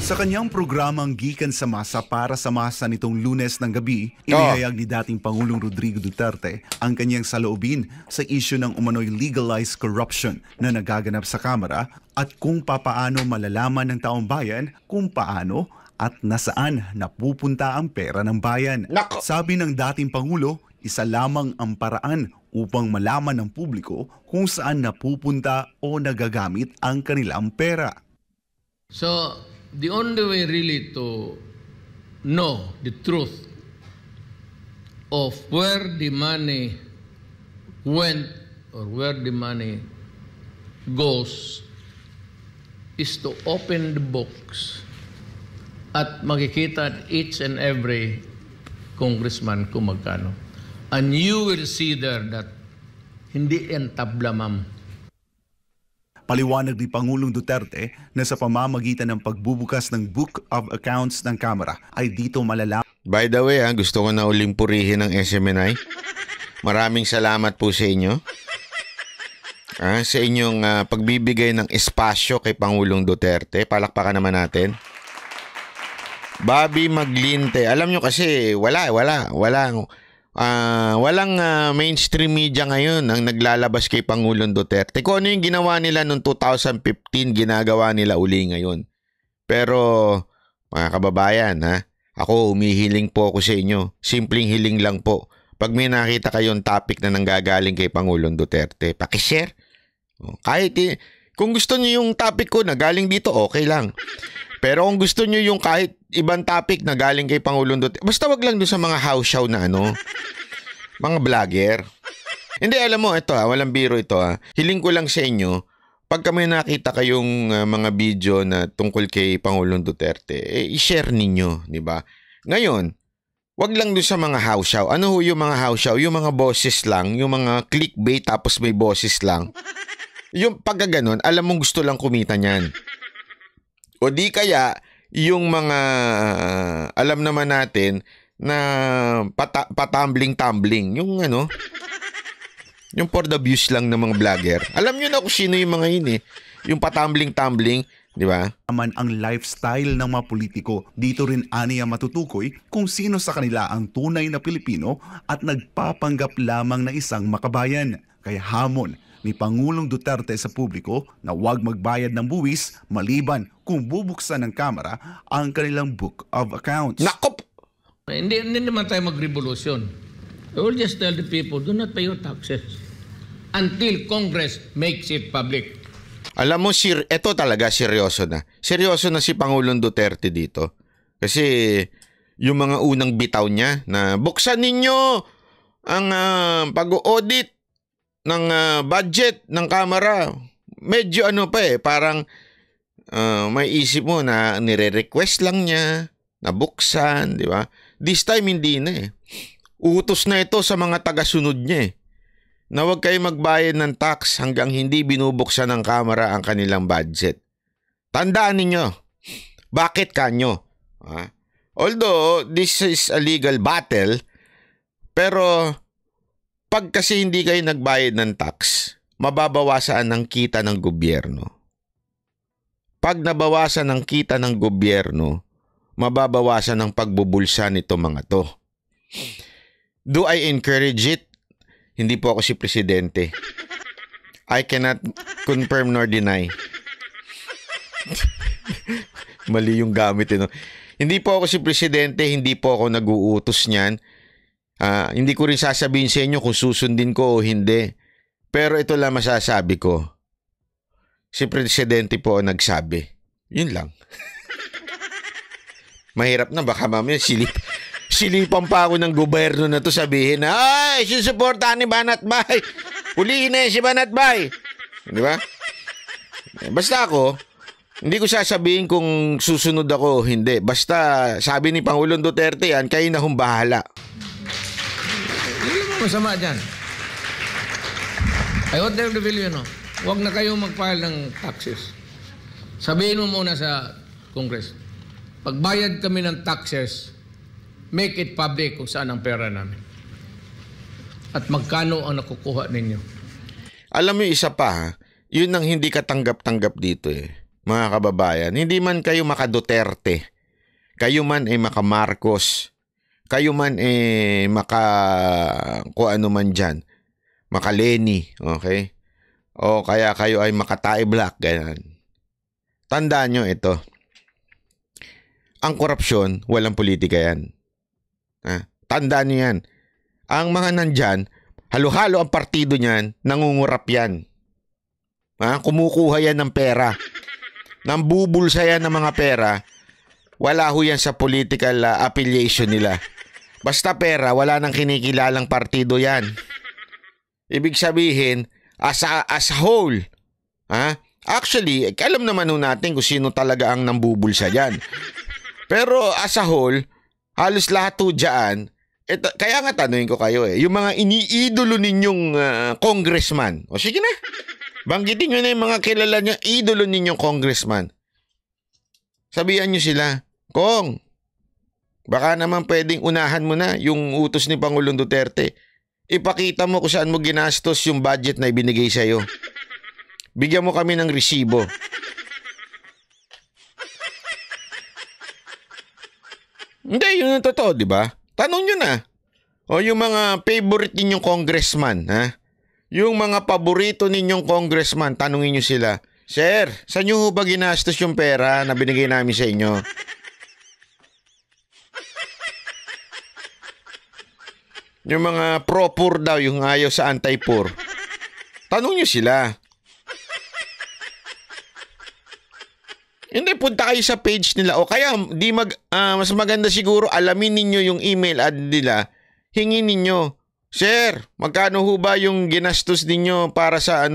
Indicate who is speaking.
Speaker 1: Sa kanyang programang Gikan sa Masa para sa masa nitong Lunes ng gabi, inihayag ni dating Pangulong Rodrigo Duterte ang kanyang saloobin sa isyu ng umano'y legalized corruption na nagaganap sa Kamara at kung papaano malalaman ng taong bayan kung paano at nasaan napupunta ang pera ng bayan. Sabi ng dating Pangulo, isa lamang ang paraan upang malaman ng publiko kung saan napupunta o nagagamit ang kanilang pera.
Speaker 2: So, the only way really to know the truth of where the money went or where the money goes is to open the books at makikita at each and every congressman kung magkano. And you will see there that hindi yan tabla, ma'am.
Speaker 1: Paliwanag ni Pangulong Duterte na sa pamamagitan ng pagbubukas ng Book of Accounts ng Kamara ay dito malalaman.
Speaker 3: By the way, gusto ko na uling purihin ng SMNI. Maraming salamat po sa inyo. Sa inyong pagbibigay ng espasyo kay Pangulong Duterte. Palakpakan naman natin. Bobby Maglinte. Alam nyo kasi walang mainstream media ngayon ang naglalabas kay Pangulong Duterte. Kung ano yung ginawa nila noong 2015, ginagawa nila uli ngayon. Pero mga kababayan, ako humihiling po ako sa inyo. Simpleng hiling lang po. Pag may nakita kayong topic na nanggagaling kay Pangulong Duterte, pakishare. Kahit kung gusto niyo yung topic ko na galing dito, okay lang. Pero kung gusto niyo yung kahit ibang topic na galing kay Pangulong Duterte, basta wag lang doon sa mga house show na mga vlogger. Hindi, alam mo, ito walang biro ito Hiling ko lang sa inyo, pag kami nakita kayong mga video na tungkol kay Pangulong Duterte, i-share ninyo, di ba? Ngayon, wag lang doon sa mga house show. Ano ho yung mga house show? Yung mga boses lang, yung mga clickbait tapos may boses lang. Yung pagkaganon, alam mong gusto lang kumita niyan. O di kaya, yung mga alam naman natin na patambling-tumbling. Yung yung for the views lang ng mga vlogger. Alam nyo na kung sino yung mga yun Yung patambling-tumbling, di ba?
Speaker 1: Naman ang lifestyle ng mga politiko. Dito rin aniya matutukoy kung sino sa kanila ang tunay na Pilipino at nagpapanggap lamang na isang makabayan. Kaya hamon ni Pangulong Duterte sa publiko na huwag magbayad ng buwis maliban kung bubuksan ng Kamara ang kanilang Book of Accounts.
Speaker 3: Nakop!
Speaker 2: Hindi naman tayo mag-revolution. I will just tell the people, do not pay your taxes until Congress makes it public.
Speaker 3: Alam mo, ito talaga seryoso na. Seryoso na si Pangulong Duterte dito. Kasi yung mga unang bitaw niya na buksan ninyo ang pag-audit ng budget ng Kamara. Medyo parang may isip mo na nire-request lang niya, nabuksan, di ba? This time hindi na Utos na ito sa mga tagasunod niya na huwag kayo magbayad ng tax hanggang hindi binubuksan ng Kamara ang kanilang budget. Tandaan ninyo, bakit kanyo? Although this is a legal battle, pero pag kasi hindi kayo nagbayad ng tax, mababawasan ang kita ng gobyerno. Pag nabawasan ang kita ng gobyerno, mababawasan ang pagbubulsa nito mga to. Do I encourage it? Hindi po ako si Presidente. I cannot confirm nor deny. Mali yung gamit. Hindi po ako si Presidente, hindi po ako nag-uutos niyan. Hindi ko rin sasabihin sa inyo kung susundin ko o hindi. Pero ito lang masasabi ko. Si Presidente po ang nagsabi. Yun lang. Mahirap na, baka mamaya silipan pa ako ng gobyerno na to sabihin na, ay, sinusuportahan ni Banatbay. Hulihin na si Banatbay. Di ba? Basta ako, hindi ko sasabihin kung susunod ako o hindi. Basta sabi ni Pangulong Duterte yan, kayo na humbahala.
Speaker 2: Hindi mo masama dyan. I want them to believe, huwag na kayo mag-file ng taxes. Sabihin mo muna sa Congress, pagbayad kami ng taxes, make it public kung saan ang pera namin. At magkano ang nakukuha ninyo.
Speaker 3: Alam mo isa pa, yun ang hindi katanggap-tanggap dito mga kababayan. Hindi man kayo maka-Duterte, kayo man ay maka-Marcos, kayo man ay kung ano man dyan, maka-Lenny, okay? O kaya kayo ay maka-Tae Black, ganyan. Tandaan nyo ito. Ang korupsyon, walang politika yan. Tandaan nyo yan. Ang mga nandyan, halo-halo ang partido niyan, nangungurap yan. Kumukuha yan ng pera. Nambubulsa yan ng mga pera. Wala ho yan sa political affiliation nila. Basta pera, wala nang kinikilalang partido yan. Ibig sabihin, as a whole, actually, alam naman ho natin kung sino talaga ang nambubulsa dyan. Pero as a whole, halos lahat ho dyan, kaya nga tanungin ko kayo yung mga iniidolo ninyong congressman. O sige na, banggitin nyo na yung mga kilala nyo, idolo ninyong congressman. Sabihan nyo sila, Kong, baka naman pwedeng unahan mo na yung utos ni Pangulong Duterte. Ipakita mo kung saan mo ginastos yung budget na ibinigay sa'yo. Bigyan mo kami ng resibo. Hindi, yun ang totoo, di ba? Tanong nyo na. O yung mga favorite ninyong congressman, yung mga paborito ninyong congressman, tanungin nyo sila, Sir, saan nyo ba ginastos yung pera na binigay namin sa inyo? Yung mga pro-poor daw, yung ayaw sa anti-poor. Tanong nyo sila. Hindi, punta kayo sa page nila. O kaya, mas maganda siguro, alamin ninyo yung email ad nila. Hingin ninyo, Sir, magkano ho ba yung ginastos ninyo para sa